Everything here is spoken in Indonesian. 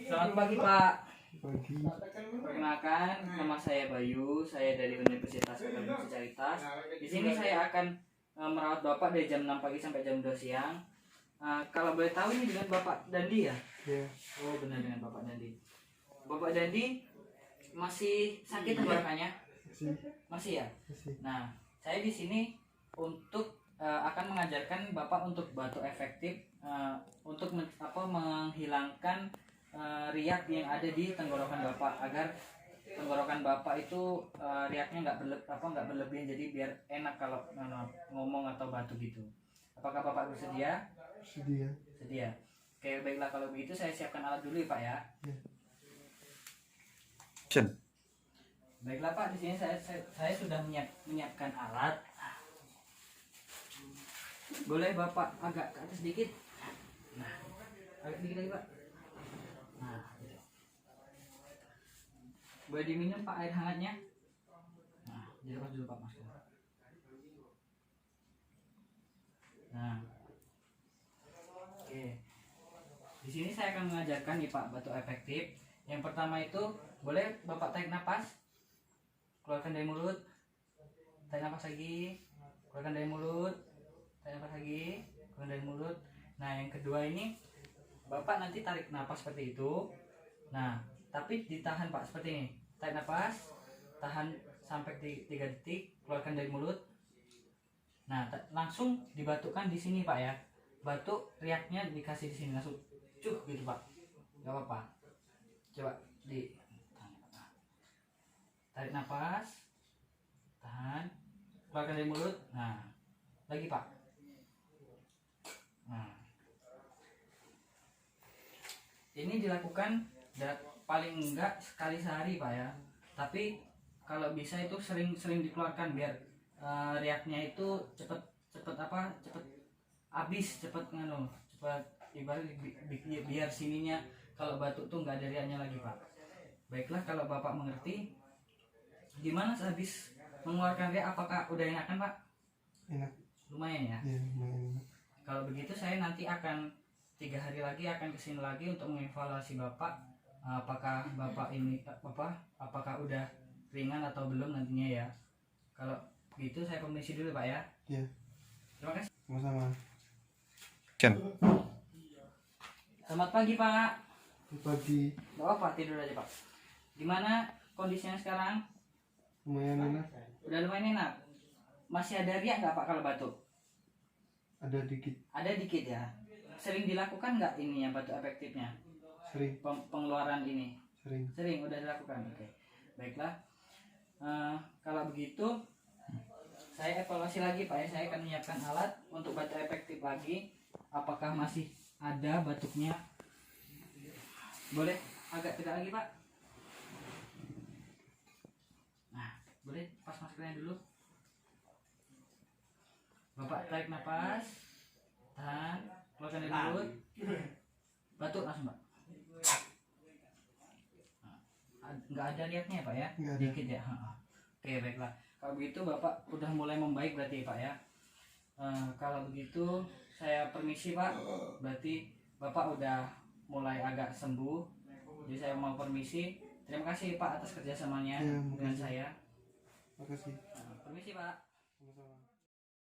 Selamat pagi Pak. Pagi. Perkenalkan, nama saya Bayu. Saya dari Universitas Katolik Caritas. Di sini saya akan merawat Bapak dari jam 6 pagi sampai jam 2 siang. Kalau boleh tahu ini dengan Bapak Dandi ya? Ya. Oh benar, dengan Bapak Dandi. Bapak Dandi masih sakit tenggorokannya? Masih ya? Masih. Nah, saya di sini untuk akan mengajarkan Bapak untuk batuk efektif, untuk menghilangkan riak yang ada di tenggorokan Bapak, agar tenggorokan Bapak itu riaknya nggak berlebihan, jadi biar enak kalau ngomong atau batuk gitu. Apakah Bapak bersedia? Sedia. Sedia. Oke, baiklah, kalau begitu saya siapkan alat dulu ya Pak ya. Baiklah Pak, di sini saya sudah menyiapkan alat. Boleh Bapak agak ke atas sedikit. Nah, agak sedikit lagi Pak. Nah, gitu. Boleh diminum Pak air hangatnya. Nah, dilepas dulu Pak masker. Nah, oke. Di sini saya akan mengajarkan nih Pak batuk efektif. Yang pertama itu boleh Bapak tarik nafas, keluarkan dari mulut, tarik nafas lagi, keluarkan dari mulut, tarik nafas lagi, keluarkan dari mulut. Nah, yang kedua ini Bapak nanti tarik nafas seperti itu. Nah, tapi ditahan Pak seperti ini. Tarik nafas, tahan sampai 3 detik, keluarkan dari mulut. Nah, langsung dibatukkan di sini Pak ya. Batuk riaknya dikasih di sini langsung cuk gitu Pak. Gak apa-apa. Coba tarik nafas, tahan, keluarkan dari mulut. Nah, lagi Pak. Nah, ini dilakukan paling enggak sekali sehari Pak ya. Tapi kalau bisa itu sering dikeluarkan biar riaknya itu cepet habis, cepet ibarat biar sininya kalau batuk tuh nggak ada riaknya lagi Pak. Baiklah, kalau Bapak mengerti, gimana sehabis mengeluarkan riak, apakah udah enakan Pak? Enak. Lumayan ya? Ya, lumayan enak. Kalau begitu saya nanti akan 3 hari lagi akan kesini lagi untuk mengevaluasi Bapak, apakah Bapak ini apakah udah ringan atau belum nantinya ya. Kalau begitu saya permisi dulu Pak ya. Ya. Terima kasih. Sama-sama. Selamat pagi Pak. Pagi. Bapak tidur aja Pak. Gimana kondisinya sekarang? Lumayan enak. Udah lumayan enak. Masih ada riak nggak Pak kalau batuk? Ada dikit. Ada dikit ya. Sering dilakukan nggak ini ya batuk efektifnya? Sering. Pengeluaran ini? Sering. Sering udah dilakukan. Oke. Baiklah. Kalau begitu saya evaluasi lagi Pak ya. Saya akan menyiapkan alat untuk batuk efektif lagi. Apakah masih ada batuknya? Boleh agak tegak lagi Pak. Nah, boleh pas maskernya dulu. Bapak tarik nafas, tahan, keluarkan dari mulut, batuk langsung Pak. Nggak ada riaknya Pak ya? Nggak ada. Dikit ya. Oke, baiklah. Kalau begitu Bapak udah mulai membaik berarti Pak ya. Kalau begitu saya permisi Pak. Berarti Bapak udah mulai agak sembuh. Jadi saya mau permisi. Terima kasih Pak atas kerjasamanya Ya, dengan makasih. saya. Makasih. Permisi Pak. Sama-sama.